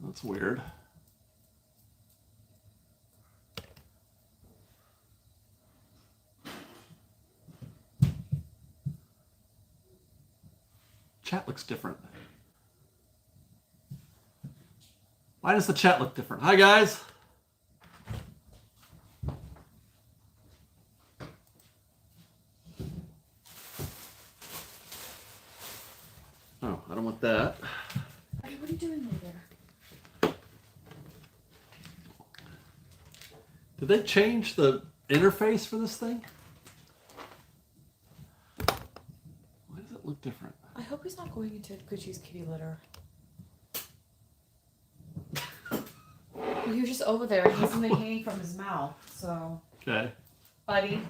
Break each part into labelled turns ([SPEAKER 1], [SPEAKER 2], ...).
[SPEAKER 1] That's weird. Chat looks different. Why does the chat look different? Hi, guys. Oh, I don't want that.
[SPEAKER 2] Okay, what are you doing over there?
[SPEAKER 1] Did they change the interface for this thing? Why does it look different?
[SPEAKER 2] I hope he's not going into Gucci's kitty litter. Well, he was just over there and he has something hanging from his mouth, so.
[SPEAKER 1] Okay.
[SPEAKER 2] Buddy,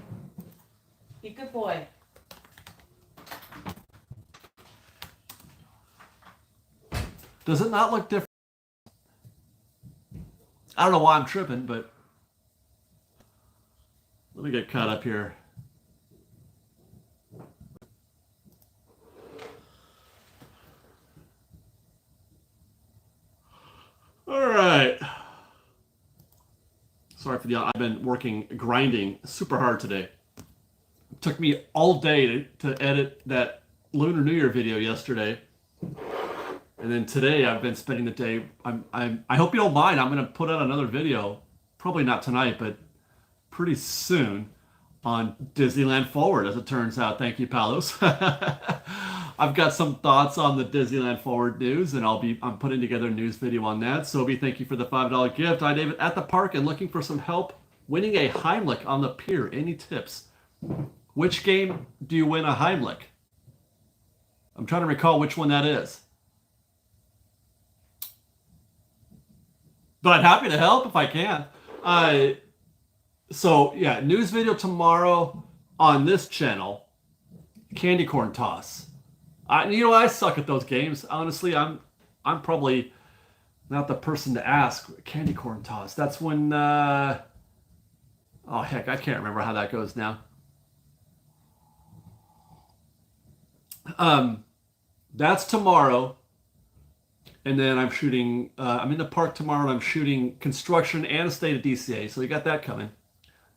[SPEAKER 2] be a good boy.
[SPEAKER 1] Does it not look different? I don't know why I'm tripping, but let me get caught up here. All right. Sorry for the. I've been grinding super hard today. It took me all day to edit that Lunar New Year video yesterday. And then today I've been spending the day. I hope you don't mind. I'm going to put out another video, probably not tonight, but pretty soon on Disneyland Forward, as it turns out. Thank you, Palos. I've got some thoughts on the Disneyland Forward news, and I'm putting together a news video on that. Sobe, thank you for the $5 gift. Hi, David, at the park and looking for some help winning a Heimlich on the pier. Any tips? Which game do you win a Heimlich? I'm trying to recall which one that is. But I'm happy to help if I can. So yeah, news video tomorrow on this channel. Candy corn toss. I suck at those games. Honestly, I'm probably not the person to ask. Candy corn toss. That's when. Oh heck, I can't remember how that goes now. That's tomorrow. And then I'm shooting, I'm in the park tomorrow and I'm shooting construction and a state of DCA. So we got that coming.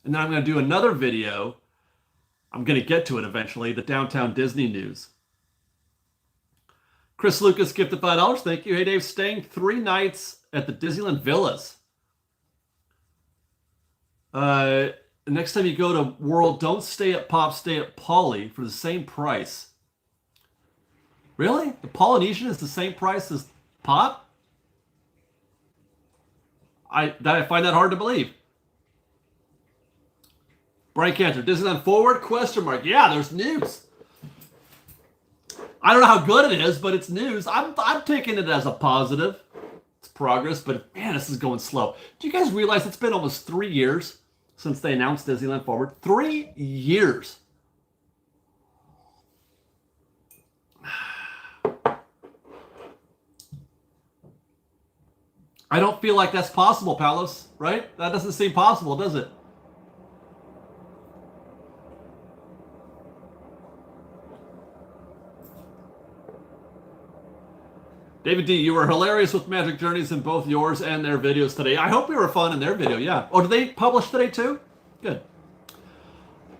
[SPEAKER 1] And then I'm going to do another video. I'm going to get to it eventually, the Downtown Disney news. Chris Lucas gifted $5. Thank you. Hey, Dave, staying 3 nights at the Disneyland Villas. The next time you go to World, don't stay at Pop, stay at Poly for the same price. Really? The Polynesian is the same price as Pop? I find that hard to believe. Brian Cantor, Disneyland Forward? Question mark. Yeah, there's news. I don't know how good it is, but it's news. I'm taking it as a positive. It's progress, but man, this is going slow. Do you guys realize it's been almost 3 years since they announced Disneyland Forward? 3 years. I don't feel like that's possible, Palos, right? That doesn't seem possible, does it? David D., you were hilarious with Magic Journeys in both yours and their videos today. I hope we were fun in their video, yeah. Oh, did they publish today too? Good.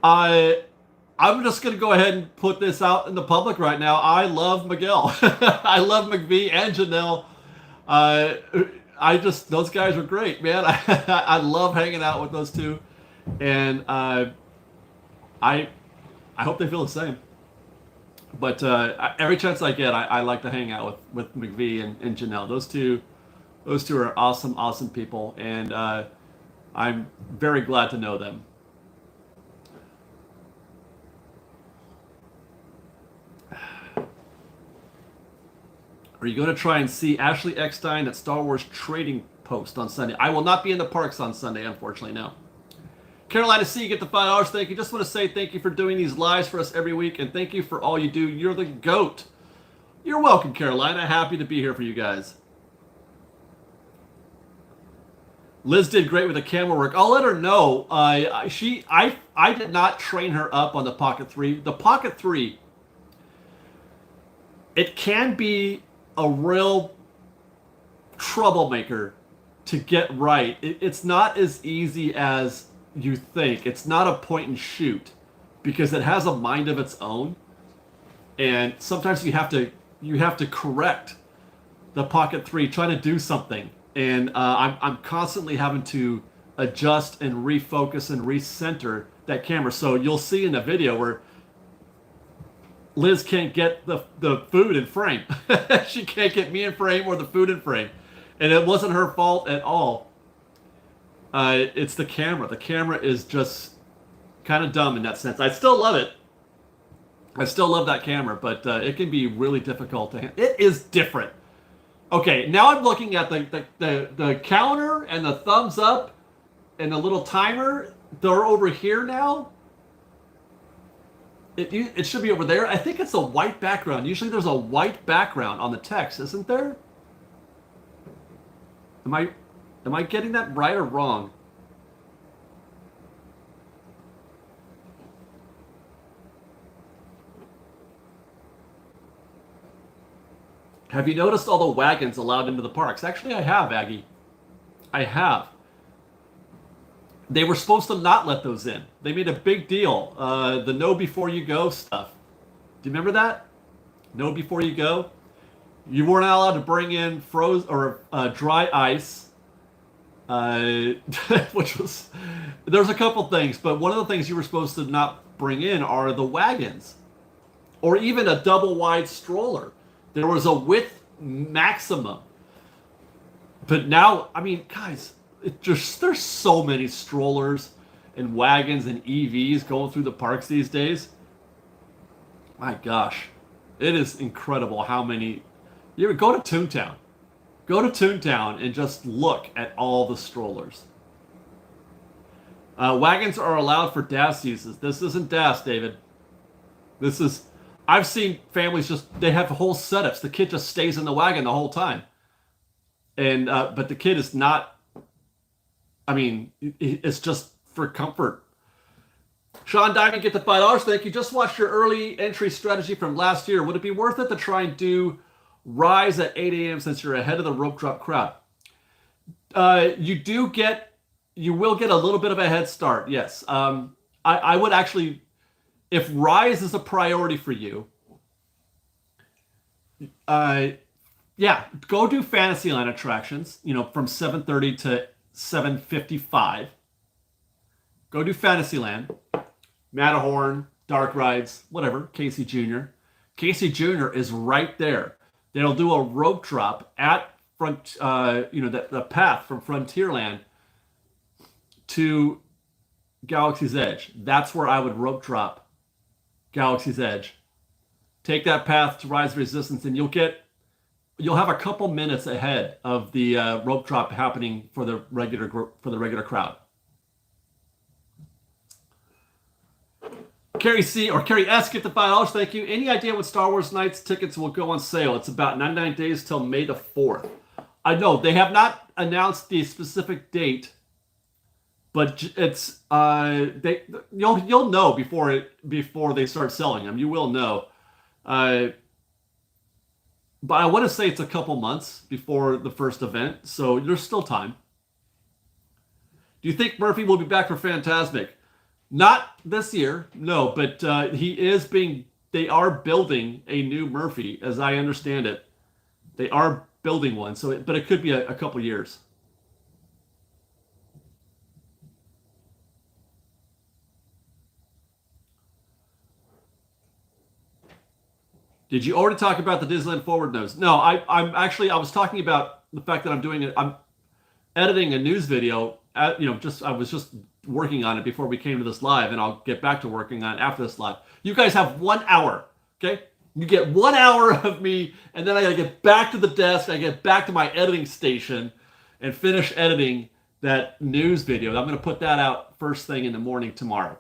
[SPEAKER 1] I'm just going to go ahead and put this out in the public right now. I love Miguel. I love McVie and Janelle. Those guys are great, man. I love hanging out with those two. And I hope they feel the same. But every chance I get, I like to hang out with McVie and Janelle. Those two are awesome, awesome people. And I'm very glad to know them. Are you going to try and see Ashley Eckstein at Star Wars Trading Post on Sunday? I will not be in the parks on Sunday, unfortunately, no. Carolina C, you get the $5. Thank you. Just want to say thank you for doing these lives for us every week, and thank you for all you do. You're the GOAT. You're welcome, Carolina. Happy to be here for you guys. Liz did great with the camera work. I'll let her know. I did not train her up on the Pocket 3. The Pocket 3, it can be a real troublemaker to get right. It's not as easy as you think. It's not a point and shoot because it has a mind of its own, and sometimes you have to correct the Pocket 3 trying to do something, and I'm constantly having to adjust and refocus and recenter that camera. So you'll see in the video where Liz can't get the food in frame. She can't get me in frame or the food in frame. And it wasn't her fault at all. It's the camera. The camera is just kind of dumb in that sense. I still love it. I still love that camera, but it can be really difficult to handle. It is different. Okay, now I'm looking at the counter and the thumbs up and the little timer. They're over here now. It should be over there. I think it's a white background. Usually there's a white background on the text, isn't there? Am I getting that right or wrong? Have you noticed all the wagons allowed into the parks? Actually, I have, Aggie. I have. They were supposed to not let those in. They made a big deal. The no before you go stuff. Do you remember that? No before you go? You weren't allowed to bring in frozen or dry ice. Which was... There's a couple things, but one of the things you were supposed to not bring in are the wagons. Or even a double wide stroller. There was a width maximum. But now, I mean, guys... there's so many strollers and wagons and EVs going through the parks these days. My gosh, it is incredible how many. You go to Toontown. Go to Toontown and just look at all the strollers. Wagons are allowed for DAS uses. This isn't DAS, David. This is. I've seen families they have whole setups. The kid just stays in the wagon the whole time. And but the kid is not. I mean, it's just for comfort. Sean Diamond, get the $5. Thank you. Just watched your early entry strategy from last year. Would it be worth it to try and do Rise at 8 a.m. since you're ahead of the rope drop crowd? You will get a little bit of a head start, yes. I would actually, if Rise is a priority for you, yeah, go do Fantasyland attractions, from 7:30 to 7:55. Go do Fantasyland, Matterhorn, Dark Rides, whatever, Casey Jr. Casey Jr. is right there. They'll do a rope drop at the path from Frontierland to Galaxy's Edge. That's where I would rope drop Galaxy's Edge. Take that path to Rise of Resistance, and you'll have a couple minutes ahead of the rope drop happening for the regular crowd. Carrie C or Carrie S, get the $5. Thank you. Any idea when Star Wars Nights tickets will go on sale? It's about 99 days till May the 4th. I know they have not announced the specific date, but it's you'll know before they start selling them. You will know. But I want to say it's a couple months before the first event, so there's still time. Do you think Murphy will be back for Fantasmic? Not this year, no, but they are building a new Murphy, as I understand it. They are building one, but it could be a couple years. Did you already talk about the Disneyland Forward Nose? No, I was talking about the fact that I'm editing a news video. I was just working on it before we came to this live, and I'll get back to working on it after this live. You guys have 1 hour, okay? You get 1 hour of me, and then I gotta get back to the desk. I get back to my editing station and finish editing that news video. I'm gonna put that out first thing in the morning tomorrow.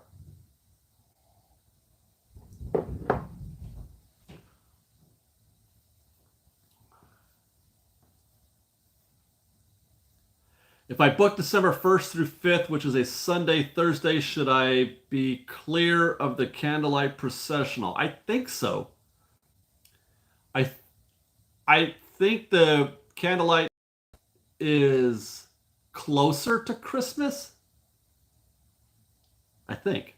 [SPEAKER 1] If I book December 1st through 5th, which is a Sunday, Thursday, should I be clear of the candlelight processional? I think so. I think the candlelight is closer to Christmas, I think.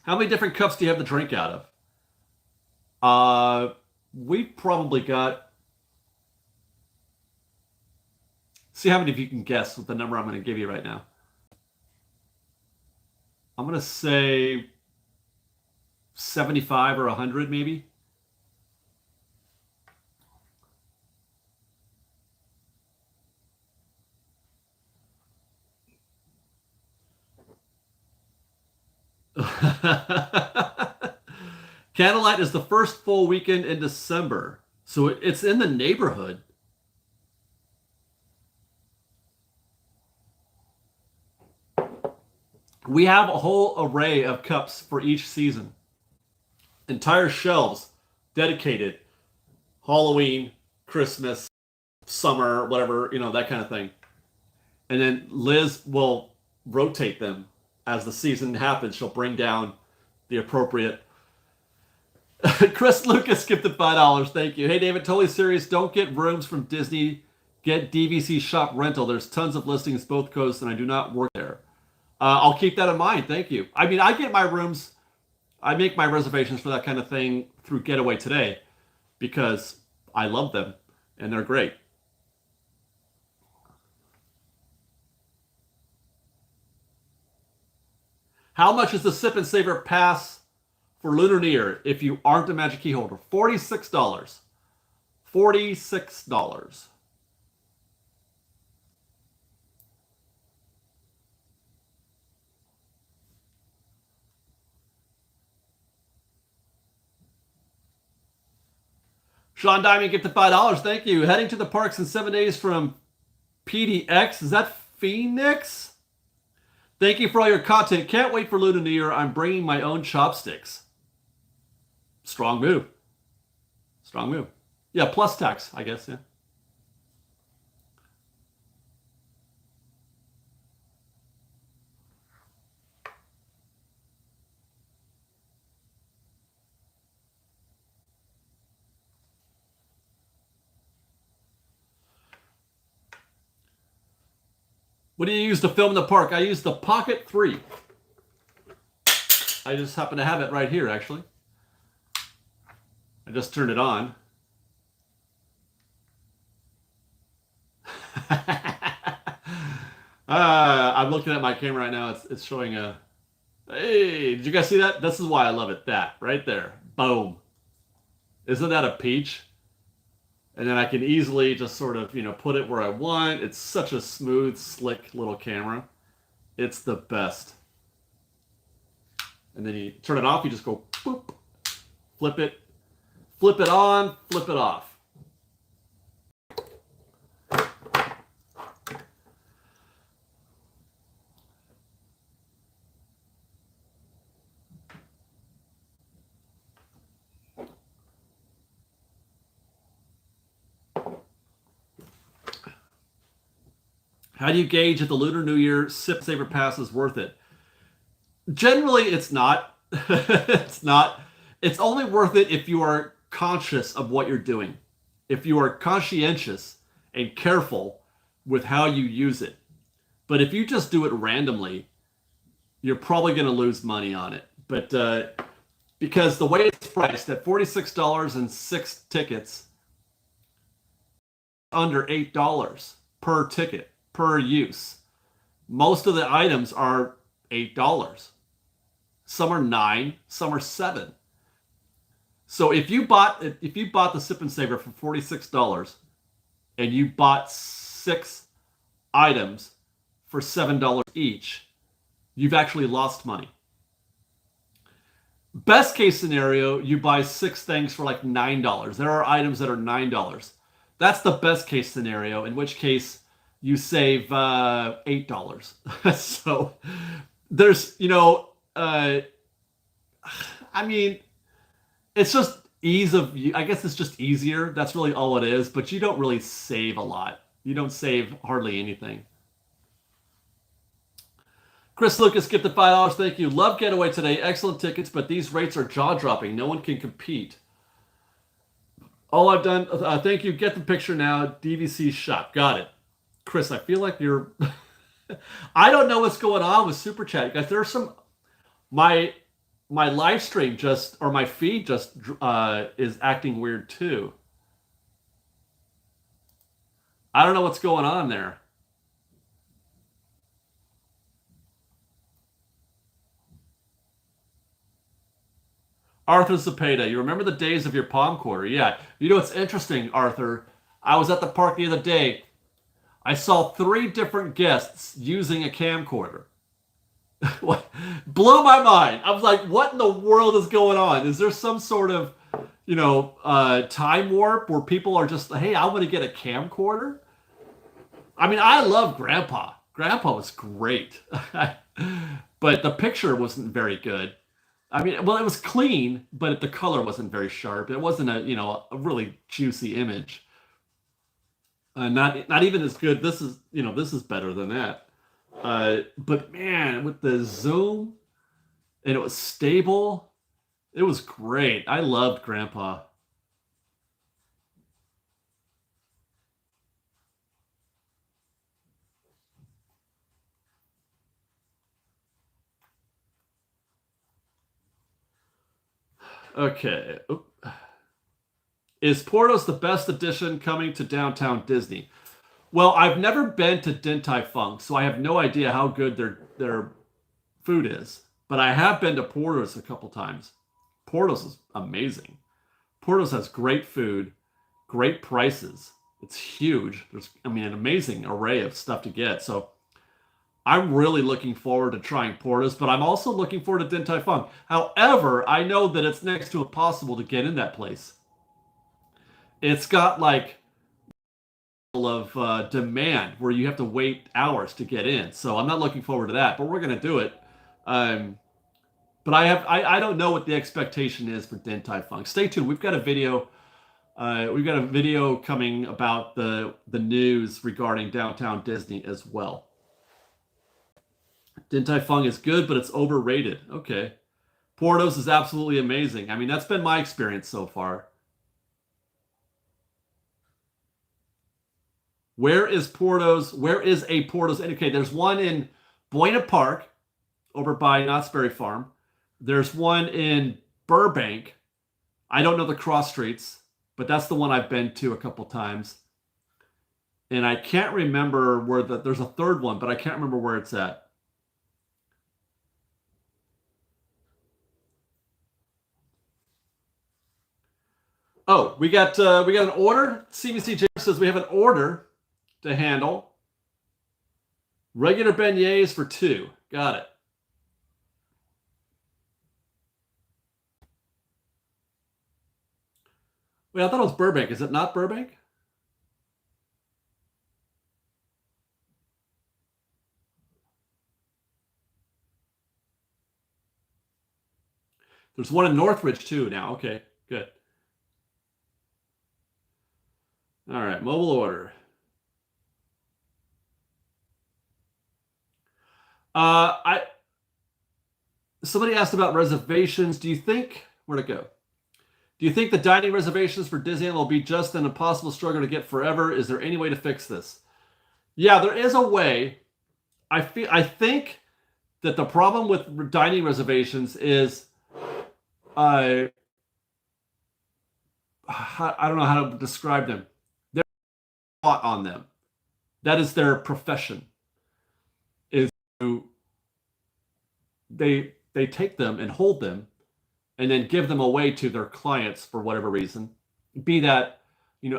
[SPEAKER 1] How many different cups do you have to drink out of? We've probably got. See how many of you can guess with the number I'm going to give you right now. I'm going to say 75 or 100 maybe. Candlelight is the first full weekend in December, so it's in the neighborhood. We have a whole array of cups for each season. Entire shelves dedicated Halloween, Christmas, summer, whatever, that kind of thing. And then Liz will rotate them as the season happens. She'll bring down the appropriate. Chris Lucas gifted $5. Thank you. Hey, David, totally serious. Don't get rooms from Disney. Get DVC Shop Rental. There's tons of listings both coasts, and I do not work there. I'll keep that in mind. Thank you. I mean, I get my rooms. I make my reservations for that kind of thing through Getaway Today because I love them, and they're great. How much is the Sip and Savor Pass for Lunar New Year if you aren't a Magic Key holder? $46. $46. Sean Diamond gifted $5. Thank you. Heading to the parks in 7 days from PDX. Is that Phoenix? Thank you for all your content. Can't wait for Lunar New Year. I'm bringing my own chopsticks. Strong move. Strong move. Yeah, plus tax, I guess, yeah. What do you use to film in the park? I use the Pocket 3. I just happen to have it right here, actually. I just turned it on. I'm looking at my camera right now. It's showing a... Hey, did you guys see that? This is why I love it. That, right there. Boom. Isn't that a peach? And then I can easily just sort of, put it where I want. It's such a smooth, slick little camera. It's the best. And then you turn it off, you just go boop, flip it on, flip it off. How do you gauge if the Lunar New Year Sip Saver Pass is worth it? Generally, it's not. It's not. It's only worth it if you are conscious of what you're doing. If you are conscientious and careful with how you use it. But if you just do it randomly, you're probably going to lose money on it. But because the way it's priced at $46 and 6 tickets, under $8 per ticket. Per use. Most of the items are $8. Some are $9, some are $7. So if you bought the Sip and Savor for $46 and you bought 6 items for $7 each, you've actually lost money. Best case scenario, you buy 6 things for like $9. There are items that are $9. That's the best case scenario, in which case you save $8. So there's, I mean, it's just ease of, I guess it's just easier. That's really all it is, but you don't really save a lot. You don't save hardly anything. Chris Lucas gifted $5. Thank you. Love Getaway Today. Excellent tickets, but these rates are jaw-dropping. No one can compete. All I've done, thank you. Get the picture now. DVC shop. Got it. Chris, I feel like you're. I don't know what's going on with Super Chat, guys. There's some my my live stream just or my feed just is acting weird too. I don't know what's going on there. Arthur Zapata, you remember the days of your palm quarter? Yeah. You know what's interesting, Arthur? I was at the park the other day. I saw 3 different guests using a camcorder. What blew my mind. I was like, what in the world is going on? Is there some sort of, time warp where people are just, hey, I want to get a camcorder? I mean, I love Grandpa. Grandpa was great. But the picture wasn't very good. I mean, well, it was clean, but the color wasn't very sharp. It wasn't a really juicy image. Not even as good. This is better than that. But man, with the zoom and it was stable, it was great. I loved Grandpa. Okay. Is Portos the best addition coming to downtown Disney? Well, I've never been to Din Tai Fung, so I have no idea how good their food is. But I have been to Portos a couple times. Portos is amazing. Portos has great food, great prices. It's huge. There's, I mean, an amazing array of stuff to get. So I'm really looking forward to trying Portos, but I'm also looking forward to Din Tai Fung. However, I know that it's next to impossible to get in that place. It's got like of demand where you have to wait hours to get in. So I'm not looking forward to that, but we're gonna do it. Um, but I don't know what the expectation is for Din Tai Fung. Stay tuned. We've got a video. We've got a video coming about the news regarding downtown Disney as well. Din Tai Fung is good, but it's overrated. Okay. Portos is absolutely amazing. I mean, that's been my experience so far. Where is Portos? Where is a Portos? Okay, there's one in Buena Park over by Knott's Berry Farm. There's one in Burbank. I don't know the cross streets, but that's the one I've been to a couple times. And I can't remember where there's a third one, but I can't remember where it's at. Oh, we got an order. CBC James says we have an order to handle. Regular beignets for 2. Got it. Wait, I thought it was Burbank. Is it not Burbank? There's one in Northridge too now. Okay, good. All right, mobile order. I somebody asked about reservations. Do you think where'd it go? Do you think the dining reservations for Disneyland will be just an impossible struggle to get forever? Is there any way to fix this? Yeah, there is a way. I think that the problem with dining reservations is I don't know how to describe them. They're taught on them. That is their profession. Is to they take them and hold them and then give them away to their clients for whatever reason, be that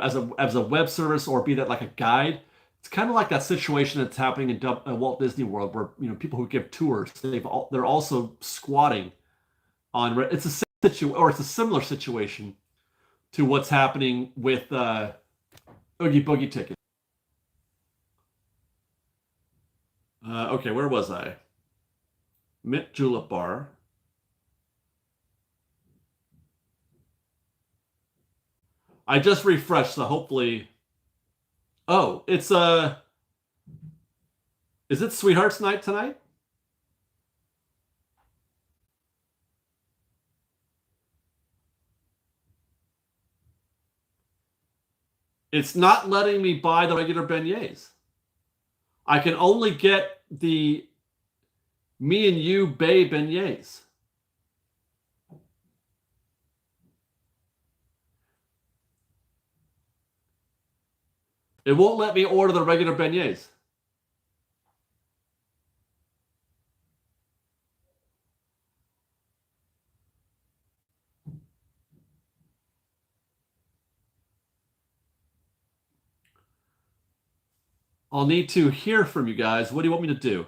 [SPEAKER 1] as a web service or be that like a guide. It's kind of like that situation that's happening in Walt Disney World, where people who give tours they're also squatting on. It's a it's a similar situation to what's happening with Oogie Boogie Ticket. Okay, where was I? Mint Julep Bar. I just refreshed, so hopefully. Oh, it's is it Sweethearts Night tonight? It's not letting me buy the regular beignets. I can only get the Me and You Bay beignets. It won't let me order the regular beignets. I'll need to hear from you guys. What do you want me to do?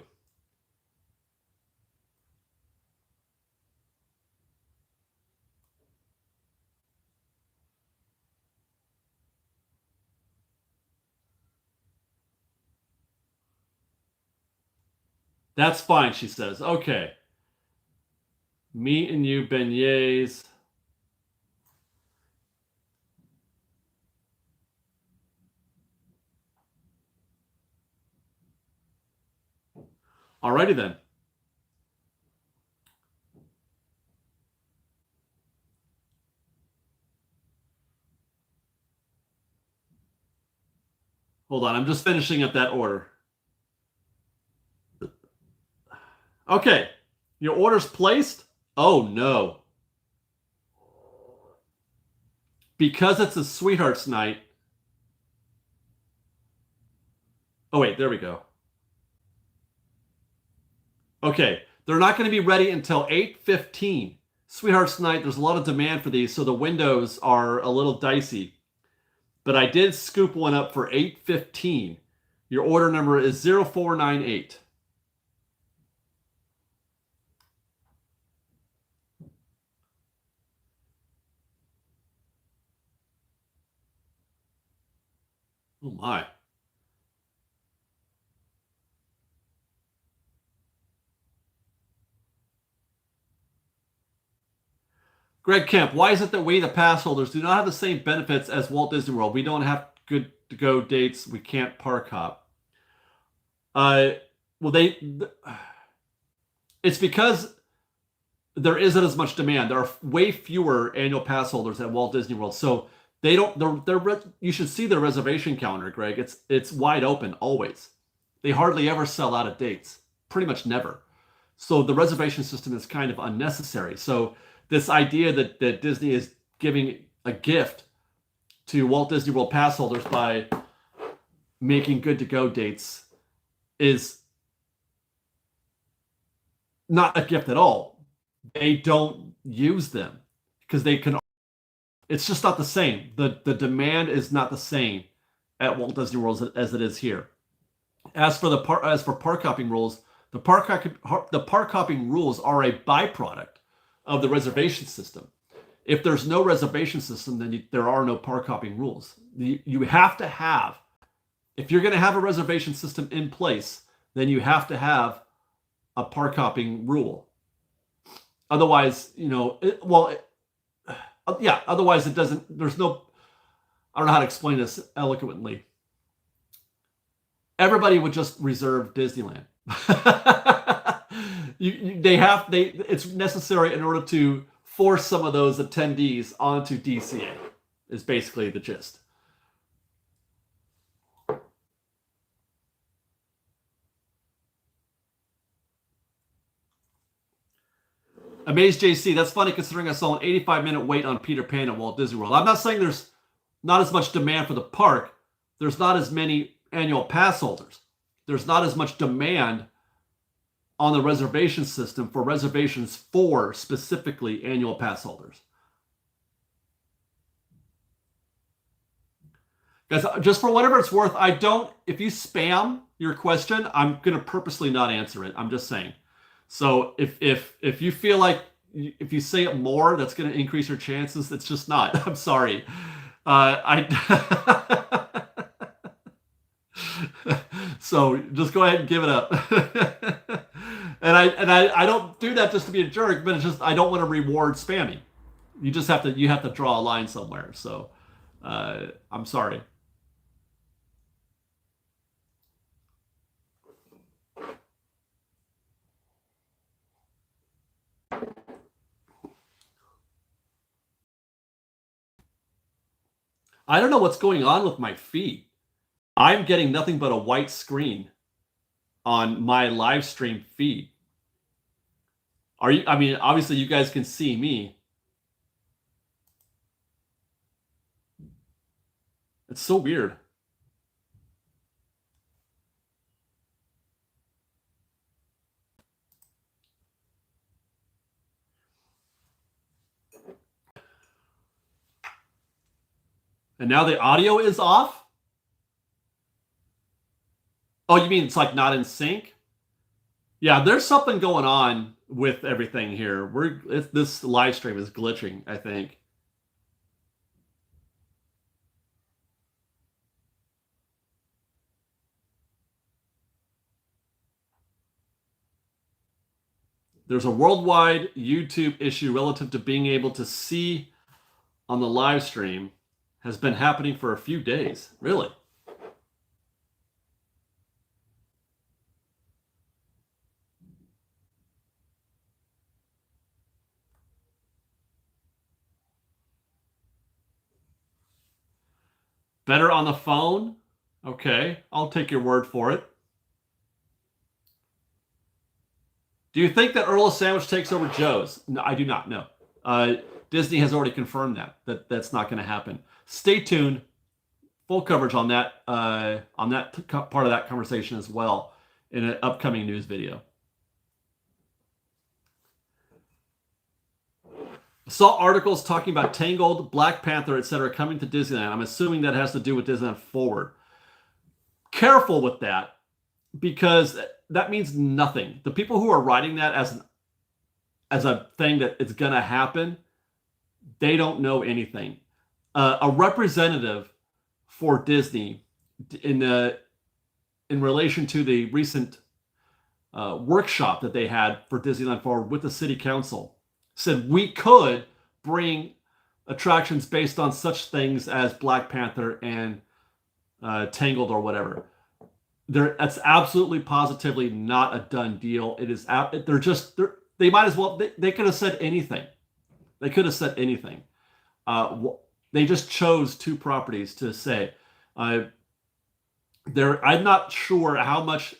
[SPEAKER 1] That's fine, she says. Okay. Me and You beignets. Alrighty then. Hold on, I'm just finishing up that order. Okay, your order's placed? Oh no. Because it's a Sweethearts night. Oh wait, there we go. Okay, they're not going to be ready until 8:15. Sweethearts night, there's a lot of demand for these, so the windows are a little dicey. But I did scoop one up for 8:15. Your order number is 0498. Oh my. Greg Kemp, why is it that we, the pass holders, do not have the same benefits as Walt Disney World? We don't have good to go dates. We can't park hop. Well, it's because there isn't as much demand. There are way fewer annual pass holders at Walt Disney World, so they don't. You should see their reservation calendar, Greg. It's wide open always. They hardly ever sell out of dates. Pretty much never. So the reservation system is kind of unnecessary. So this idea that Disney is giving a gift to Walt Disney World pass holders by making good to go dates is not a gift at all. They don't use them because they can. It's just not the same. The demand is not the same at Walt Disney World as it is here. As for park hopping rules, the park hopping rules are a byproduct of the reservation system. If there's no reservation system, then there are no park hopping rules. You have to have, if you're going to have a reservation system in place, then you have to have a park hopping rule. Otherwise, otherwise it doesn't, there's no, I don't know how to explain this eloquently. Everybody would just reserve Disneyland. It's necessary in order to force some of those attendees onto DCA, is basically the gist. Amaze JC, that's funny considering I saw an 85-minute wait on Peter Pan at Walt Disney World. I'm not saying there's not as much demand for the park. There's not as many annual pass holders. There's not as much demand on the reservation system for reservations for specifically annual pass holders. Guys, just for whatever it's worth, if you spam your question, I'm going to purposely not answer it. I'm just saying. So if you feel like if you say it more, that's going to increase your chances. It's just not. I'm sorry. So just go ahead and give it up. and I don't do that just to be a jerk, but it's just I don't want to reward spamming. You have to draw a line somewhere. So I'm sorry. I don't know what's going on with my feed. I'm getting nothing but a white screen on my live stream feed. Are you? I mean, obviously you guys can see me. It's so weird. And now the audio is off? Oh, you mean it's like not in sync? Yeah, there's something going on with everything here. This live stream is glitching, I think. There's a worldwide YouTube issue relative to being able to see on the live stream. Has been happening for a few days. Really? Better on the phone? Okay, I'll take your word for it. Do you think that Earl of Sandwich takes over Joe's? No, I do not know. Disney has already confirmed that's not going to happen. Stay tuned. Full coverage on that part of that conversation as well in an upcoming news video. I saw articles talking about Tangled, Black Panther, etc. coming to Disneyland. I'm assuming that has to do with Disneyland Forward. Careful with that, because that means nothing. The people who are writing that as a thing that it's going to happen, they don't know anything. A representative for Disney in relation to the recent workshop that they had for Disneyland Forward with the city council said we could bring attractions based on such things as Black Panther and Tangled or whatever. That's absolutely positively not a done deal. It is. They might as well. They could have said anything. They could have said anything. They just chose two properties to say. I'm not sure how much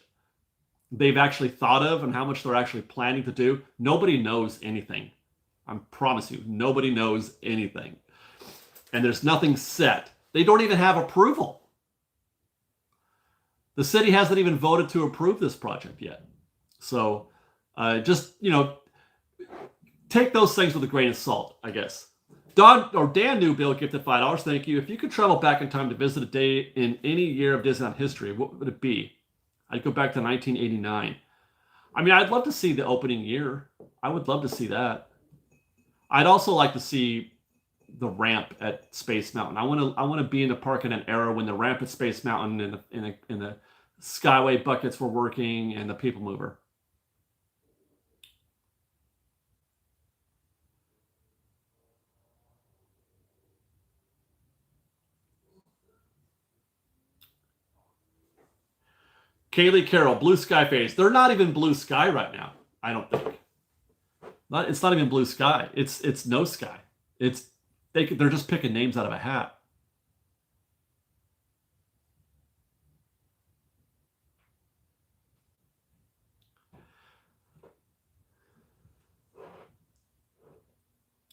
[SPEAKER 1] they've actually thought of and how much they're actually planning to do. Nobody knows anything. I promise you, nobody knows anything. And there's nothing set. They don't even have approval. The city hasn't even voted to approve this project yet. So just, take those things with a grain of salt, I guess. Dan Newbill gifted $5. Thank you. If you could travel back in time to visit a day in any year of Disneyland history, what would it be? I'd go back to 1989. I mean, I'd love to see the opening year. I would love to see that. I'd also like to see the ramp at Space Mountain. I want to be in the park in an era when the ramp at Space Mountain and the Skyway buckets were working and the People Mover. Kaylee Carroll, Blue Sky Phase. They're not even blue sky right now, I don't think. It's not even blue sky. It's no sky. They're just picking names out of a hat.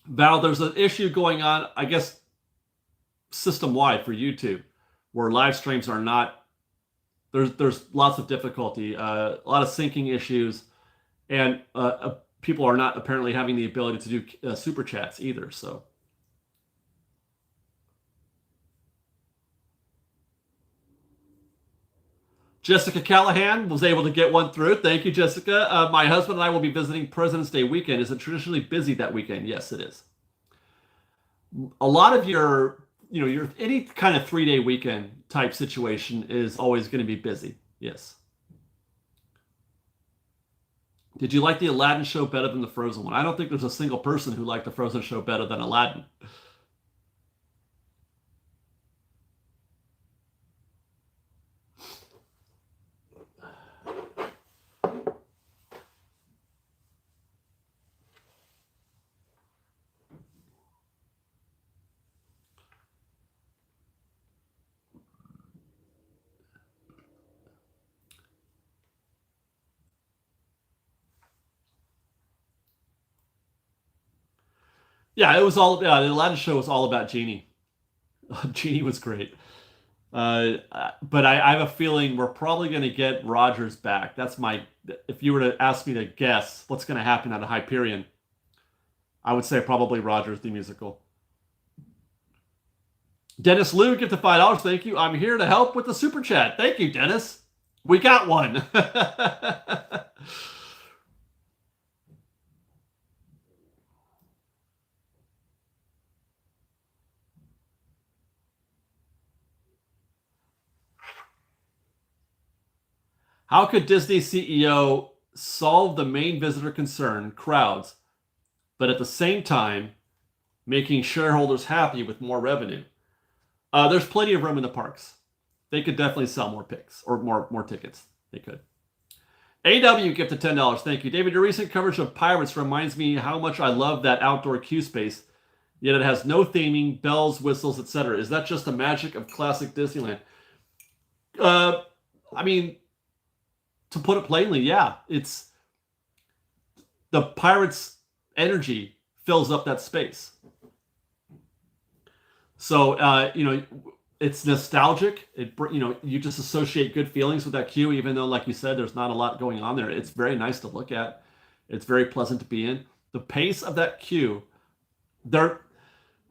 [SPEAKER 1] Val, there's an issue going on, I guess, system-wide for YouTube, where live streams are not. There's lots of difficulty, a lot of syncing issues, and people are not apparently having the ability to do super chats either. So. Jessica Callahan was able to get one through. Thank you, Jessica. My husband and I will be visiting President's Day weekend. Is it traditionally busy that weekend? Yes, it is. A lot of your any kind of 3-day weekend type situation is always going to be busy. Yes. Did you like the Aladdin show better than the Frozen one? I don't think there's a single person who liked the Frozen show better than Aladdin. Yeah, it was all. Yeah, the Aladdin show was all about Genie. Genie was great. But I have a feeling we're probably going to get Rogers back. That's my. If you were to ask me to guess what's going to happen out of Hyperion, I would say probably Rogers the musical. Dennis Liu, give the $5. Thank you. I'm here to help with the super chat. Thank you, Dennis. We got one. How could Disney CEO solve the main visitor concern, crowds, but at the same time making shareholders happy with more revenue? There's plenty of room in the parks. They could definitely sell more picks or more tickets. They could. AW gifted $10. Thank you. David, your recent coverage of Pirates reminds me how much I love that outdoor queue space, yet it has no theming, bells, whistles, etc. Is that just the magic of classic Disneyland? I mean, to put it plainly, yeah. It's the Pirates' energy fills up that space. So, it's nostalgic. You just associate good feelings with that queue, even though, like you said, there's not a lot going on there. It's very nice to look at. It's very pleasant to be in. The pace of that queue,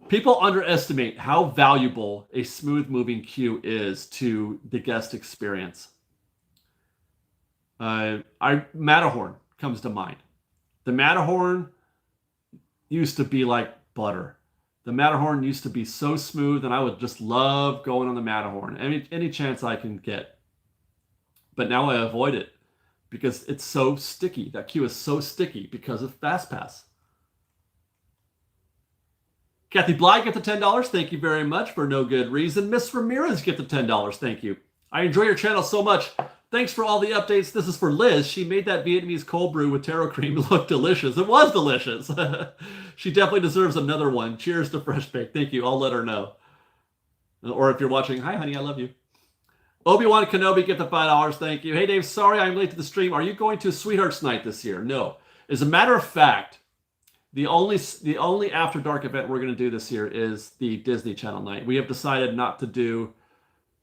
[SPEAKER 1] people underestimate how valuable a smooth moving queue is to the guest experience. Matterhorn comes to mind. The Matterhorn used to be like butter. The Matterhorn used to be so smooth, and I would just love going on the Matterhorn any chance I can get. But now I avoid it because it's so sticky. That queue is so sticky because of FastPass. Kathy Bly get the $10. Thank you very much for no good reason. Miss Ramirez get the $10. Thank you. I enjoy your channel so much. Thanks for all the updates. This is for Liz. She made that Vietnamese cold brew with taro cream look delicious. It was delicious. She definitely deserves another one. Cheers to Fresh Bake. Thank you. I'll let her know. Or if you're watching, hi, honey, I love you. Obi-Wan Kenobi, get the $5. Thank you. Hey, Dave, sorry I'm late to the stream. Are you going to Sweethearts Night this year? No. As a matter of fact, the only After Dark event we're going to do this year is the Disney Channel night. We have decided not to do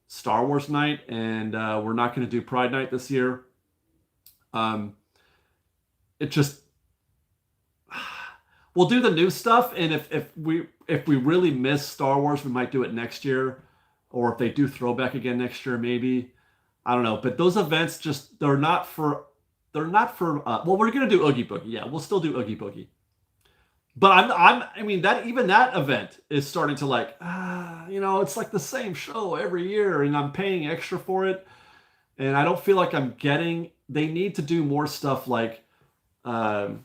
[SPEAKER 1] Star Wars night, and we're not going to do Pride night this year. It just we'll do the new stuff, and if we really miss Star Wars, we might do it next year, or if they do Throwback again next year, maybe. I don't know, but those events they're not for. Well, we're going to do Oogie Boogie. Yeah, we'll still do Oogie Boogie. But that event is starting to it's like the same show every year, and I'm paying extra for it, and I don't feel like I'm getting. They need to do more stuff like Judge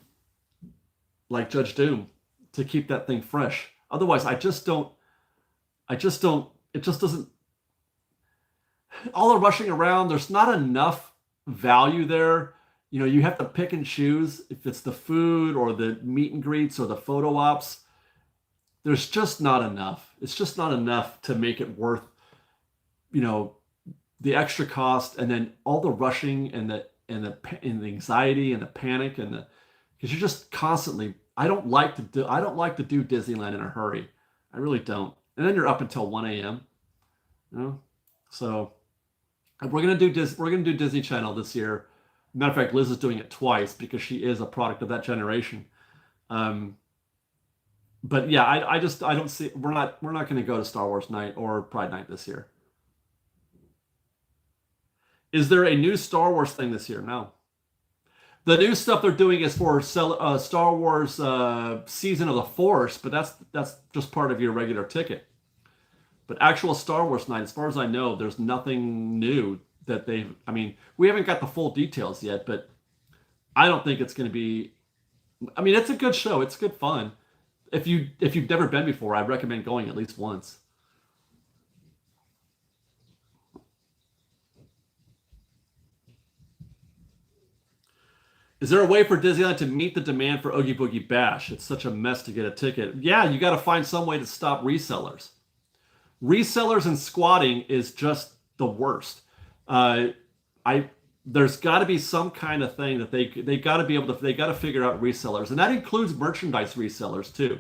[SPEAKER 1] Doom to keep that thing fresh. Otherwise, it just doesn't. All the rushing around, there's not enough value there. You have to pick and choose if it's the food or the meet and greets or the photo ops. There's just not enough. It's just not enough to make it worth, the extra cost, and then all the rushing and the anxiety and the panic because you're just constantly. I don't like to do Disneyland in a hurry. I really don't. And then you're up until 1 a.m. So we're gonna do Disney Channel this year. Matter of fact, Liz is doing it twice because she is a product of that generation. But yeah, I don't see we're not going to go to Star Wars night or Pride night this year. Is there a new Star Wars thing this year? No. The new stuff they're doing is for Star Wars Season of the Force, but that's just part of your regular ticket. But actual Star Wars night, as far as I know, there's nothing new that we haven't got the full details yet, but I don't think it's going to be. It's a good show. It's good fun. If you've never been before, I recommend going at least once. Is there a way for Disneyland to meet the demand for Oogie Boogie Bash? It's such a mess to get a ticket. Yeah, you got to find some way to stop resellers. Resellers and squatting is just the worst. There's got to be some kind of thing that they got to be able to. They got to figure out resellers, and that includes merchandise resellers too.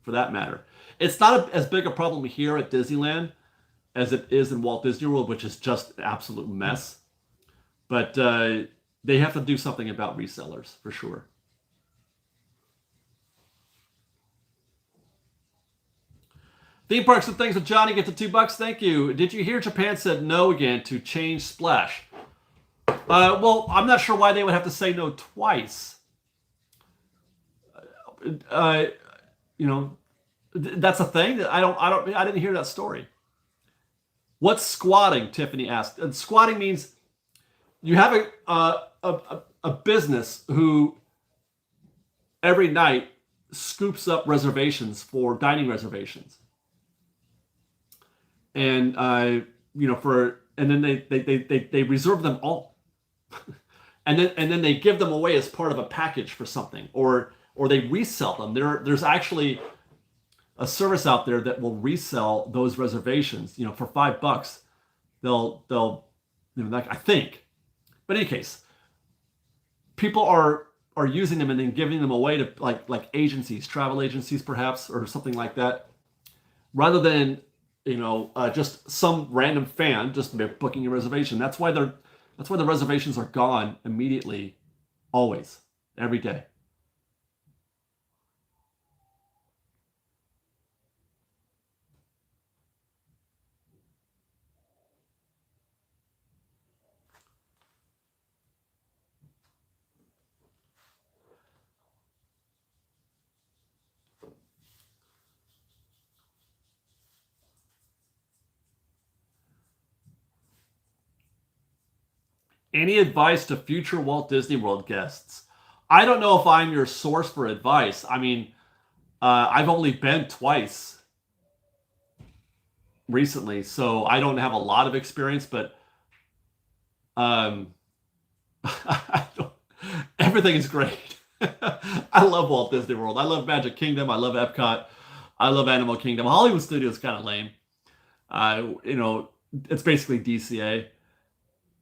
[SPEAKER 1] for that matter. It's not as big a problem here at Disneyland as it is in Walt Disney World, which is just an absolute mess. But they have to do something about resellers for sure. Theme parks and things with Johnny get to $2. Thank you. Did you hear Japan said no again to change Splash? Well, I'm not sure why they would have to say no twice. That's a thing. I didn't hear that story. What's squatting? Tiffany asked. And squatting means you have a business who every night scoops up reservations for dining reservations. And and then they reserve them all, and then they give them away as part of a package for something, or they resell them. There's actually a service out there that will resell those reservations. For $5, they'll I think. But in any case, people are using them and then giving them away to like agencies, travel agencies perhaps, or something like that, rather than just some random fan just booking a reservation. That's why the reservations are gone immediately, always, every day. Any advice to future Walt Disney World guests? I don't know if I'm your source for advice. I mean, I've only been twice recently, so I don't have a lot of experience, but everything is great. I love Walt Disney World. I love Magic Kingdom. I love Epcot. I love Animal Kingdom. Hollywood Studios is kind of lame. It's basically DCA.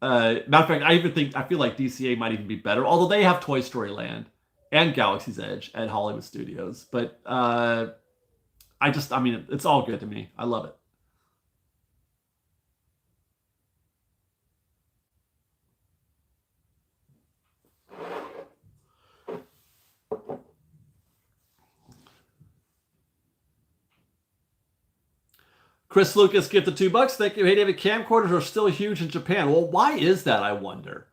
[SPEAKER 1] Matter of fact, I feel like DCA might even be better, although they have Toy Story Land and Galaxy's Edge at Hollywood Studios. But it's all good to me. I love it. Chris Lucas gifted $2. Thank you. Hey, David, camcorders are still huge in Japan. Well, why is that, I wonder?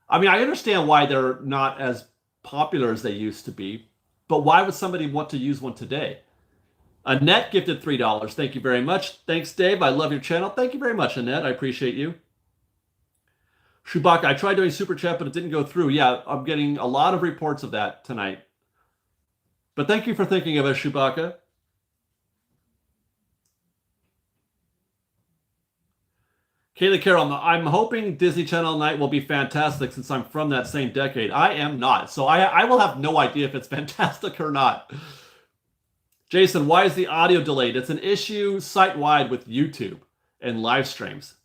[SPEAKER 1] I mean, I understand why they're not as popular as they used to be, but why would somebody want to use one today? Annette gifted $3. Thank you very much. Thanks, Dave. I love your channel. Thank you very much, Annette. I appreciate you. Chewbacca, I tried doing Super Chat, but it didn't go through. Yeah, I'm getting a lot of reports of that tonight. But thank you for thinking of us, Chewbacca. Kaylee Carroll, I'm hoping Disney Channel night will be fantastic since I'm from that same decade. I am not, so I will have no idea if it's fantastic or not. Jason, why is the audio delayed? It's an issue site-wide with YouTube and live streams.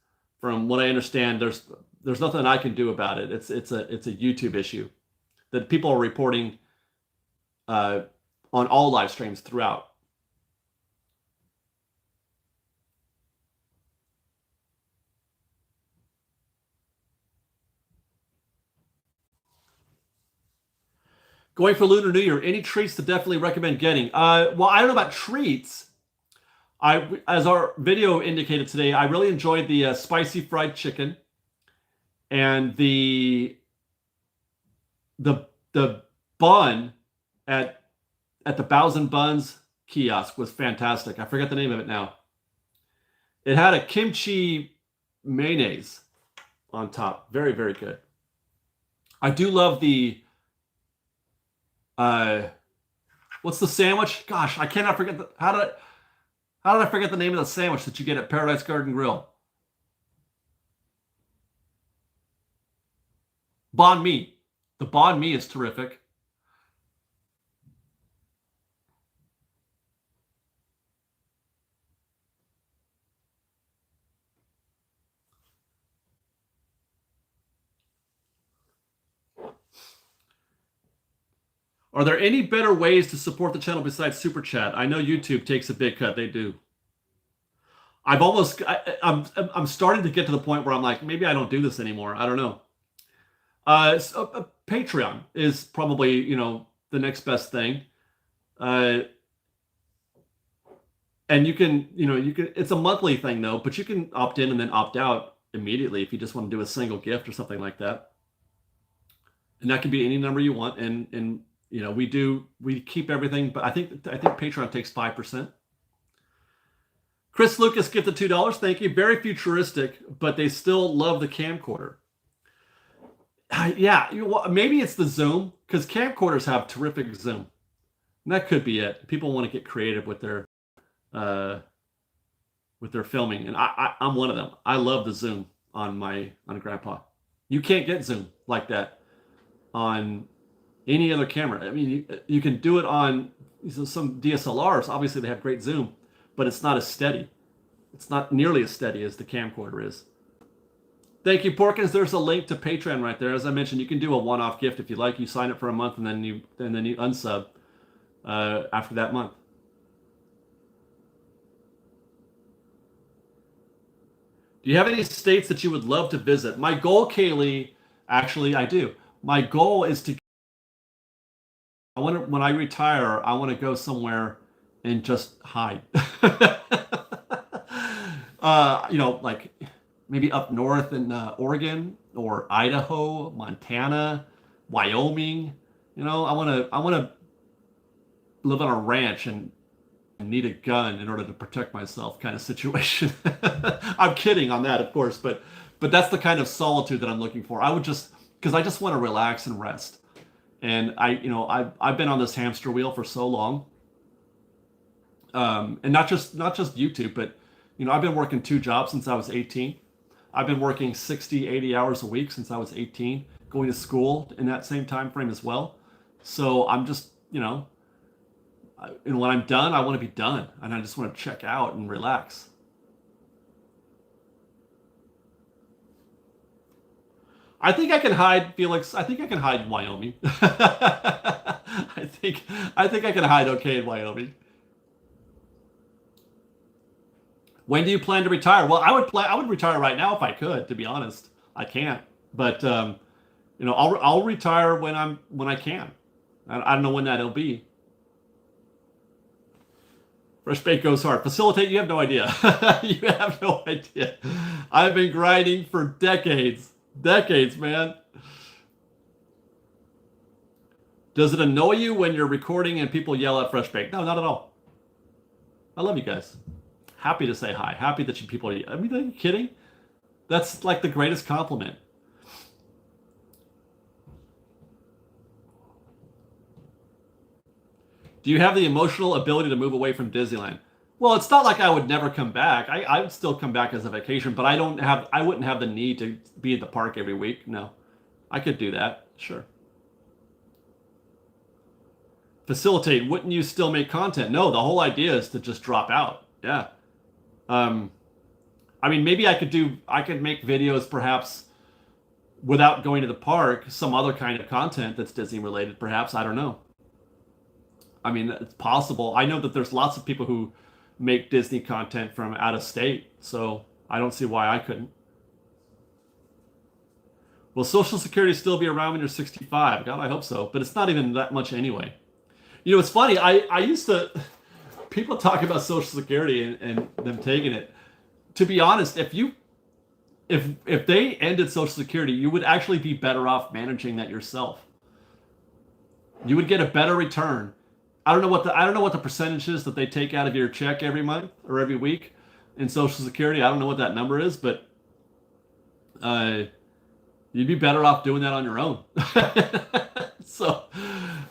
[SPEAKER 1] From what I understand, there's nothing I can do about it. It's a YouTube issue that people are reporting on all live streams throughout. Going for Lunar New Year, any treats to definitely recommend getting? Well, I don't know about treats. As our video indicated today, I really enjoyed the spicy fried chicken and the bun at the Bows and Buns kiosk was fantastic. I forget the name of it now. It had a kimchi mayonnaise on top. Very, very good. I do love the what's the sandwich? Gosh, I cannot forget how did I forget the name of the sandwich that you get at Paradise Garden Grill? Banh mi. The banh mi is terrific. Are there any better ways to support the channel besides Super Chat? I know YouTube takes a big cut. They do. I'm starting to get to the point where I'm like, maybe I don't do this anymore. I don't know. Patreon is probably, you know, the next best thing. And you can, you know, it's a monthly thing though, but you can opt in and then opt out immediately if you just want to do a single gift or something like that. And that can be any number you want. And you know, we keep everything, but I think Patreon takes 5%. Chris Lucas gifted $2. Thank you. Very futuristic, but they still love the camcorder. Yeah, maybe it's the zoom, because camcorders have terrific zoom. And that could be it. People want to get creative with their filming, and I'm one of them. I love the zoom on Grandpa. You can't get zoom like that on any other camera. I mean, you can do it on some DSLRs. Obviously, they have great zoom, but it's not as steady. It's not nearly as steady as the camcorder is. Thank you, Porkins. There's a link to Patreon right there. As I mentioned, you can do a one-off gift if you like. You sign up for a month and then you unsub after that month. Do you have any states that you would love to visit? My goal, Kaylee, actually, I do. My goal is to. When I retire, I want to go somewhere and just hide. You know, like maybe up north in Oregon or Idaho, Montana, Wyoming. You know, I want to live on a ranch and need a gun in order to protect myself, kind of situation. I'm kidding on that, of course, but that's the kind of solitude that I'm looking for. I would because I just want to relax and rest. And I've been on this hamster wheel for so long. And not just YouTube, but I've been working 2 jobs since I was 18. I've been working 60, 80 hours a week since I was 18, going to school in that same time frame as well. So I'm just, and when I'm done, I want to be done, and I just want to check out and relax. I think I can hide, Felix. I think I can hide in Wyoming. I think I can hide okay in Wyoming. When do you plan to retire? Well, I would retire right now if I could. To be honest, I can't. But I'll retire when I can. I don't know when that'll be. Fresh Bake goes hard. Facilitate, you have no idea. You have no idea. I've been grinding for decades. Decades, man. Does it annoy you when you're recording and people yell at Fresh Bake? No, not at all. I love you guys. Happy to say hi. Happy that you people... I mean, are you kidding? That's like the greatest compliment. Do you have the emotional ability to move away from Disneyland? Well, it's not like I would never come back. I would still come back as a vacation, but I wouldn't have the need to be at the park every week. No. I could do that. Sure. Facilitate. Wouldn't you still make content? No, the whole idea is to just drop out. Yeah. I mean, maybe I could make videos perhaps without going to the park, some other kind of content that's Disney related, perhaps. I don't know. I mean, it's possible. I know that there's lots of people who make Disney content from out of state, so I don't see why I couldn't. Will Social Security still be around when you're 65? God, I hope so, but it's not even that much anyway. It's funny. I used to... People talk about Social Security and them taking it. To be honest, if they ended Social Security, you would actually be better off managing that yourself. You would get a better return. I don't know what the percentage is that they take out of your check every month or every week in Social Security. I don't know what that number is, but you'd be better off doing that on your own. So,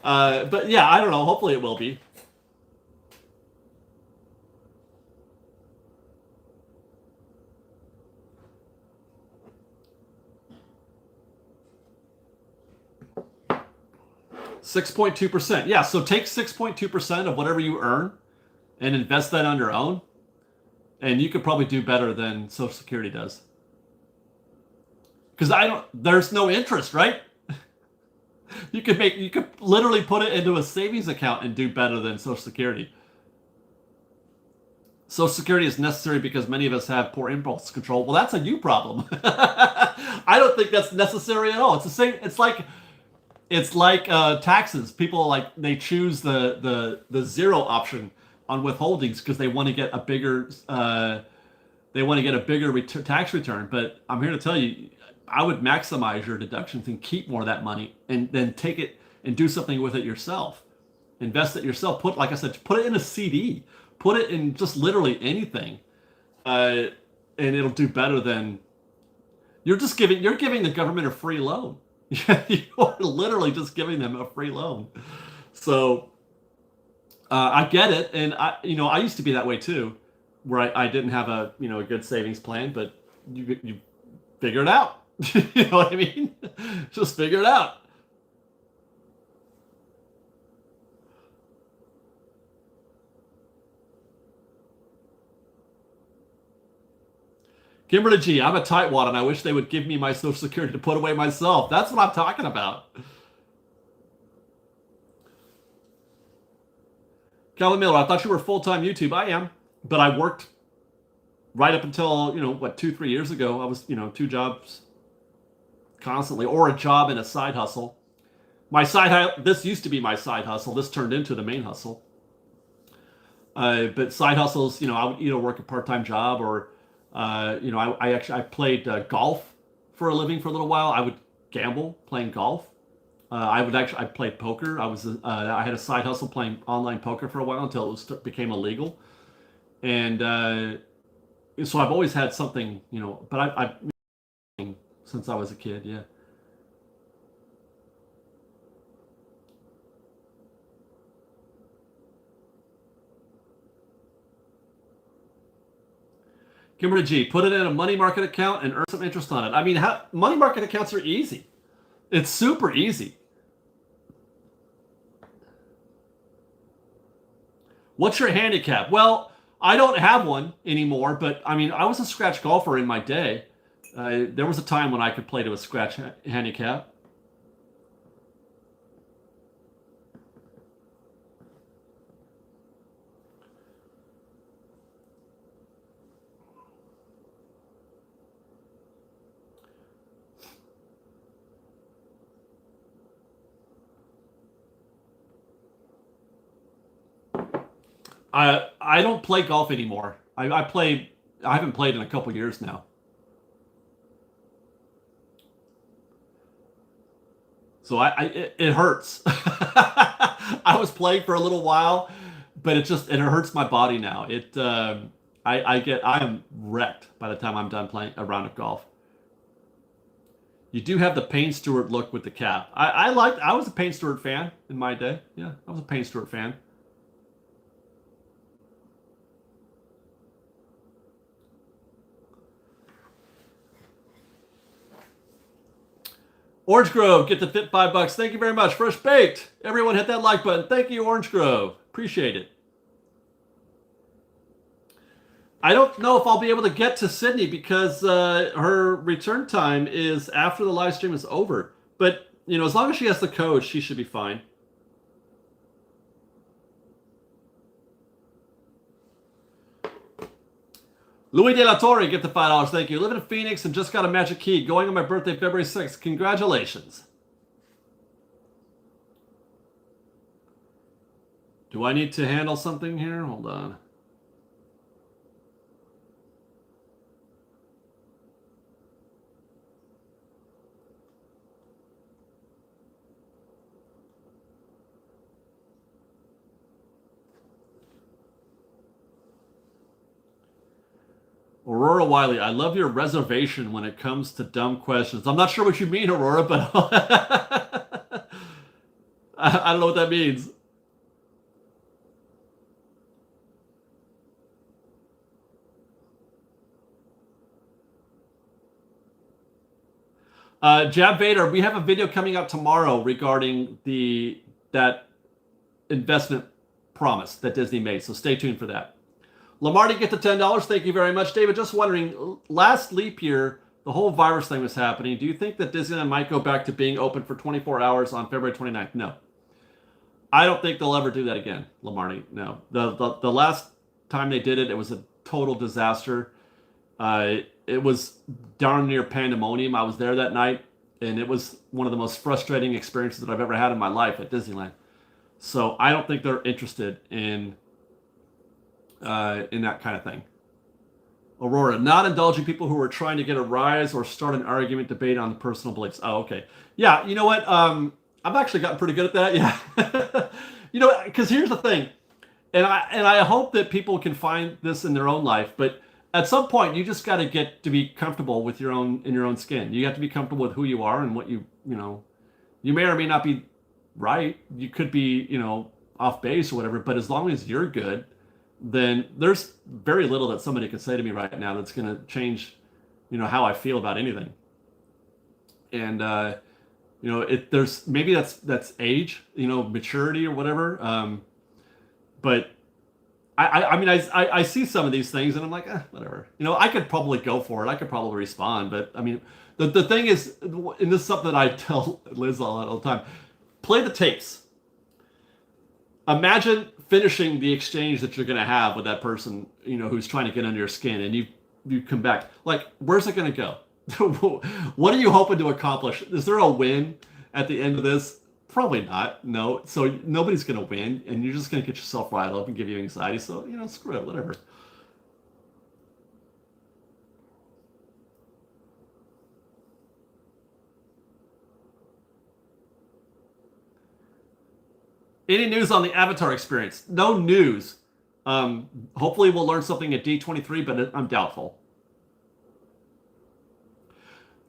[SPEAKER 1] but yeah, I don't know. Hopefully it will be. %. Yeah, so take 6.2% of whatever you earn and invest that on your own, and you could probably do better than Social Security does. Because there's no interest, right? You could literally put it into a savings account and do better than Social Security. Social Security is necessary because many of us have poor impulse control. Well, that's a you problem. I don't think that's necessary at all. It's the same. It's like taxes. People like they choose the zero option on withholdings because they want to get a bigger tax return. But I'm here to tell you, I would maximize your deductions and keep more of that money, and then take it and do something with it yourself. Invest it yourself. Like I said, put it in a CD. Put it in just literally anything, and it'll do better than you're giving the government a free loan. You're literally just giving them a free loan. So I get it, and I used to be that way too, where I didn't have a good savings plan, but you figure it out. You know what I mean? Just figure it out. Kimberly G, I'm a tightwad and I wish they would give me my Social Security to put away myself. That's what I'm talking about. Calvin Miller, I thought you were full-time YouTube. I am, but I worked right up until, 2-3 years ago. I was, 2 jobs constantly, or a job and a side hustle. This used to be my side hustle. This turned into the main hustle. But side hustles, I would either work a part-time job or I played golf for a living for a little while. I would gamble playing golf. I played poker. I had a side hustle playing online poker for a while until it became illegal. And so I've always had something, but I've since I was a kid, yeah. Kimberly G, put it in a money market account and earn some interest on it. I mean, money market accounts are easy. It's super easy. What's your handicap? Well, I don't have one anymore, but I mean, I was a scratch golfer in my day. There was a time when I could play to a scratch handicap. I don't play golf anymore. I haven't played in a couple years now. So it hurts. I was playing for a little while, but it hurts my body now. I am wrecked by the time I'm done playing a round of golf. You do have the Payne Stewart look with the cap. I was a Payne Stewart fan in my day. Yeah, I was a Payne Stewart fan. Orange Grove, get the fit $5. Thank you very much. Fresh baked. Everyone hit that like button. Thank you, Orange Grove. Appreciate it. I don't know if I'll be able to get to Sydney because her return time is after the live stream is over. But, as long as she has the code, she should be fine. Louis De La Torre, get the $5. Thank you. Living in Phoenix and just got a magic key. Going on my birthday, February 6th. Congratulations. Do I need to handle something here? Hold on. Aurora Wiley, I love your reservation when it comes to dumb questions. I'm not sure what you mean, Aurora, but I don't know what that means. Jab Vader, we have a video coming out tomorrow regarding that investment promise that Disney made, so stay tuned for that. Lamarty, get the $10. Thank you very much. David, just wondering, last leap year, the whole virus thing was happening, do you think that Disneyland might go back to being open for 24 hours on February 29th? No. I don't think they'll ever do that again, Lamarty. No. The last time they did it, it was a total disaster. It was darn near pandemonium. I was there that night, and it was one of the most frustrating experiences that I've ever had in my life at Disneyland. So I don't think they're interested in that kind of thing. Aurora, not indulging people who are trying to get a rise or start an argument debate on personal beliefs. Oh, okay. Yeah, you know what? I've actually gotten pretty good at that. Yeah. You know, because here's the thing, and I hope that people can find this in their own life, but at some point you just got to get to be comfortable with your own skin. You have to be comfortable with who you are and what you know. You may or may not be right. You could be, you know, off base or whatever, but as long as you're good, then there's very little that somebody could say to me right now that's going to change, you know, how I feel about anything. And you know, there's maybe that's age, you know, maturity or whatever. But I mean, I see some of these things and I'm like, whatever. You know, I could probably go for it. I could probably respond. But I mean, the thing is, and this is something that I tell Liz all the time, play the tapes. Imagine finishing the exchange that you're going to have with that person, you know, who's trying to get under your skin, and you come back. Like, where's it going to go? What are you hoping to accomplish? Is there a win at the end of this? Probably not. No. So nobody's going to win, and you're just going to get yourself riled up and give you anxiety. So, you know, screw it, whatever. Any news on the Avatar experience? No news. Hopefully we'll learn something at D23, but I'm doubtful.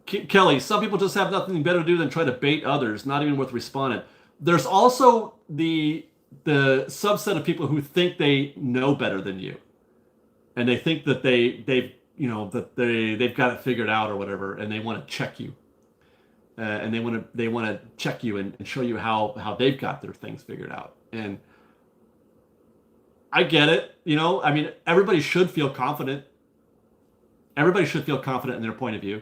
[SPEAKER 1] Kelly, some people just have nothing better to do than try to bait others, not even worth responding. There's also the subset of people who think they know better than you, and they think that they've you know that they've got it figured out or whatever, and they want to check you. And they want to check you and show you how they've got their things figured out. And I get it, you know. I mean, everybody should feel confident. Everybody should feel confident in their point of view,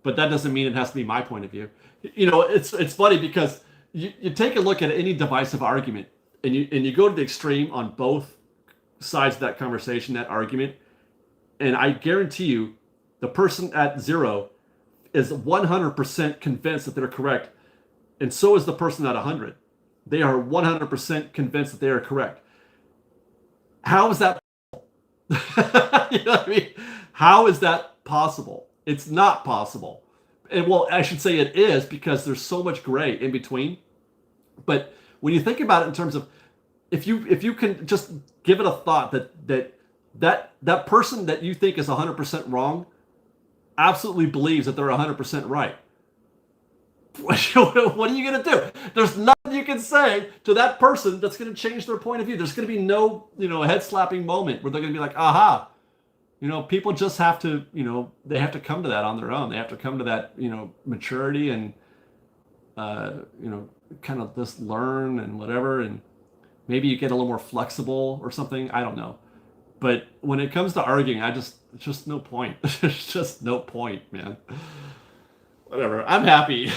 [SPEAKER 1] but that doesn't mean it has to be my point of view. You know, it's funny because you take a look at any divisive argument and you go to the extreme on both sides of that conversation, that argument, and I guarantee you, the person at zero is 100% convinced that they're correct, and so is the person at 100. They are 100% convinced that they are correct. How is that possible? You know what I mean? How is that possible? It's not possible. And well, I should say it is, because there's so much gray in between. But when you think about it in terms of, if you can just give it a thought that person that you think is 100% wrong absolutely believes that they're 100% right. What are you going to do? There's nothing you can say to that person that's going to change their point of view. There's going to be no, you know, head-slapping moment where they're going to be like, aha. You know, people just have to, you know, they have to come to that on their own. They have to come to that, you know, maturity and, you know, kind of just learn and whatever. And maybe you get a little more flexible or something. I don't know. But when it comes to arguing, it's just no point. There's just no point, man. Whatever. I'm happy.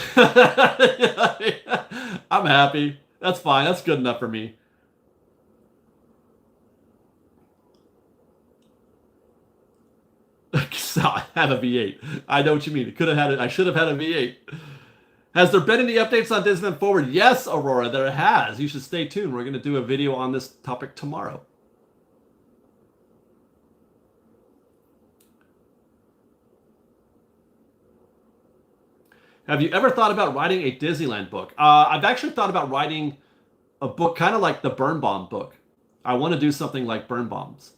[SPEAKER 1] I'm happy. That's fine. That's good enough for me. So I have a V8. I know what you mean. Could have had it. I should have had a V8. Has there been any updates on Disneyland Forward? Yes, Aurora, there has. You should stay tuned. We're going to do a video on this topic tomorrow. Have you ever thought about writing a Disneyland book? I've actually thought about writing a book kind of like the Birnbaum book. I want to do something like Birnbaum's.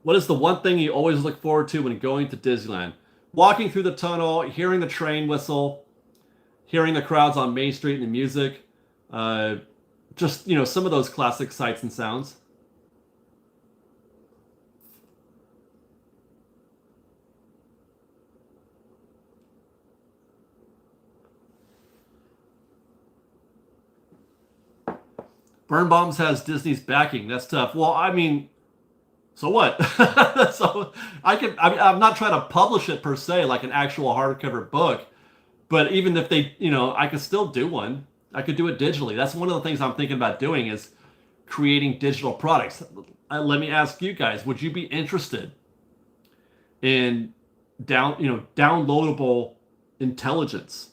[SPEAKER 1] What is the one thing you always look forward to when going to Disneyland? Walking through the tunnel, hearing the train whistle, hearing the crowds on Main Street and the music. Just, you know, some of those classic sights and sounds. Burn Bombs has Disney's backing. That's tough. Well, I mean, so what? So I'm not trying to publish it per se, like an actual hardcover book. But even if they, I could still do one. I could do it digitally. That's one of the things I'm thinking about doing is creating digital products. Let me ask you guys: would you be interested in downloadable intelligence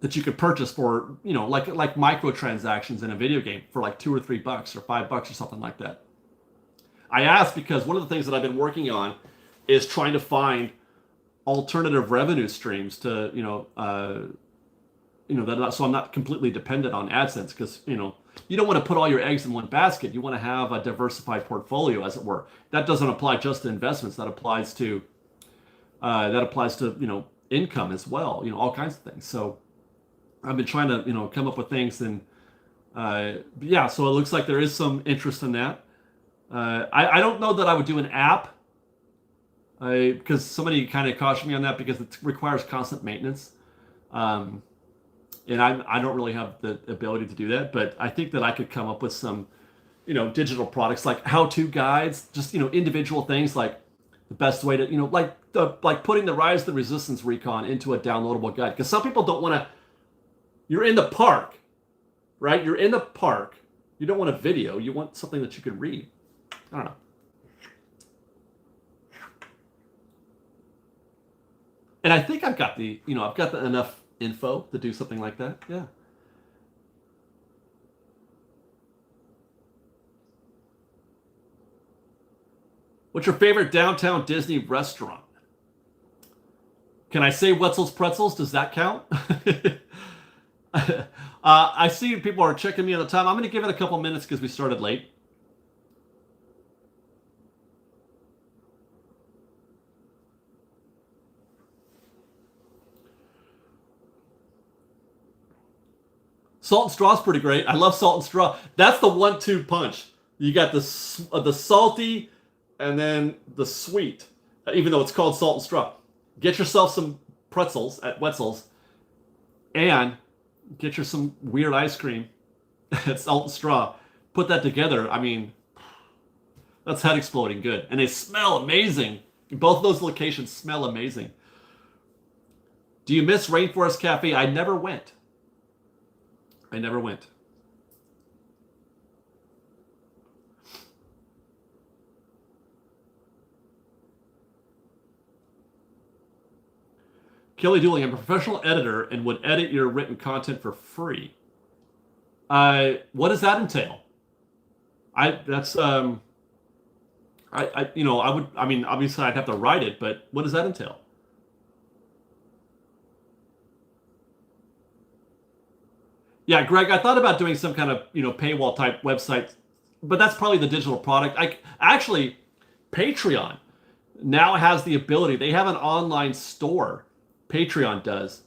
[SPEAKER 1] that you could purchase for, like microtransactions in a video game for like $2 or $3 or $5 or something like that? I ask because one of the things that I've been working on is trying to find alternative revenue streams to, so I'm not completely dependent on AdSense, because, you don't want to put all your eggs in one basket. You want to have a diversified portfolio, as it were. That doesn't apply just to investments. That applies to, income as well, all kinds of things. So I've been trying to, come up with things, and so it looks like there is some interest in that. I don't know that I would do an app, because somebody kind of cautioned me on that because it requires constant maintenance. And I don't really have the ability to do that, but I think that I could come up with some, digital products like how-to guides, just, individual things like the best way to, like putting the Rise of the Resistance Recon into a downloadable guide. Because some people don't want to, you're in the park, right? You're in the park. You don't want a video. You want something that you can read. I don't know. And I think I've got enough info to do something like that. Yeah. What's your favorite downtown Disney restaurant? Can I say Wetzel's Pretzels? Does that count? I see people are checking me on the time. I'm going to give it a couple minutes because we started late. Salt and Straw is pretty great. I love Salt and Straw. That's the 1-2 punch. You got the salty and then the sweet, even though it's called Salt and Straw. Get yourself some pretzels at Wetzel's and get you some weird ice cream at Salt and Straw. Put that together. I mean, that's head exploding good. And they smell amazing. Both of those locations smell amazing. Do you miss Rainforest Cafe? I never went. Kelly Dooling, I'm a professional editor and would edit your written content for free. What does that entail? Obviously I'd have to write it, but what does that entail? Yeah, Greg, I thought about doing some kind of, paywall type website, but that's probably the digital product. Actually, Patreon now has the ability. They have an online store, Patreon does,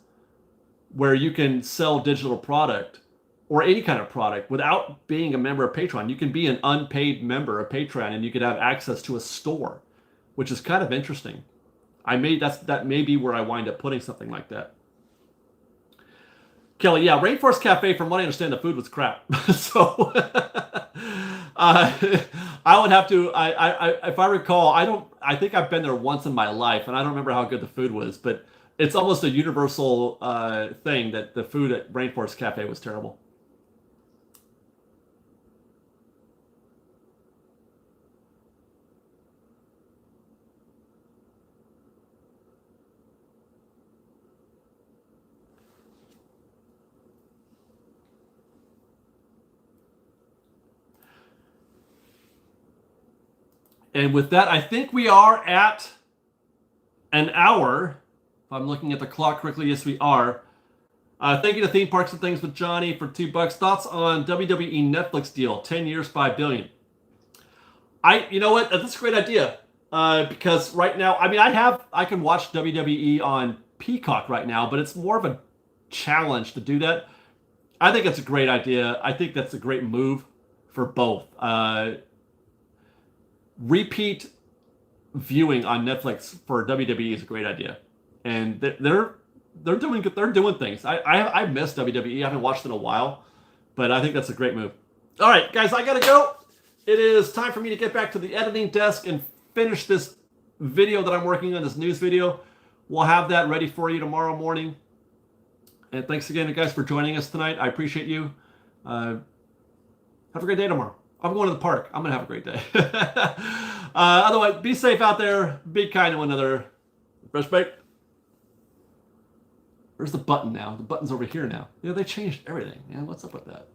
[SPEAKER 1] where you can sell digital product or any kind of product without being a member of Patreon. You can be an unpaid member of Patreon and you could have access to a store, which is kind of interesting. That may be where I wind up putting something like that. Kelly, yeah, Rainforest Cafe, from what I understand, the food was crap. So I would have to, if I recall, I think I've been there once in my life, and I don't remember how good the food was, but it's almost a universal thing that the food at Rainforest Cafe was terrible. And with that, I think we are at an hour. If I'm looking at the clock correctly, yes, we are. Thank you to Theme Parks and Things with Johnny for $2. Thoughts on WWE Netflix deal, 10 years, $5 billion. You know what? That's a great idea. Because right now, I can watch WWE on Peacock right now, but it's more of a challenge to do that. I think it's a great idea. I think that's a great move for both. Repeat viewing on Netflix for WWE is a great idea, and they're doing things. I miss WWE. I haven't watched it in a while, But I think that's a great move. All right, guys, I gotta go. It is time for me to get back to the editing desk and finish this video that I'm working on, this news video. We'll have that ready for you tomorrow morning. And thanks again, guys, for joining us tonight. I appreciate you. Have a great day tomorrow. I'm going to the park. I'm going to have a great day. Otherwise, be safe out there. Be kind to one another. Fresh Bake. Where's the button now? The button's over here now. You know, they changed everything. Man, what's up with that?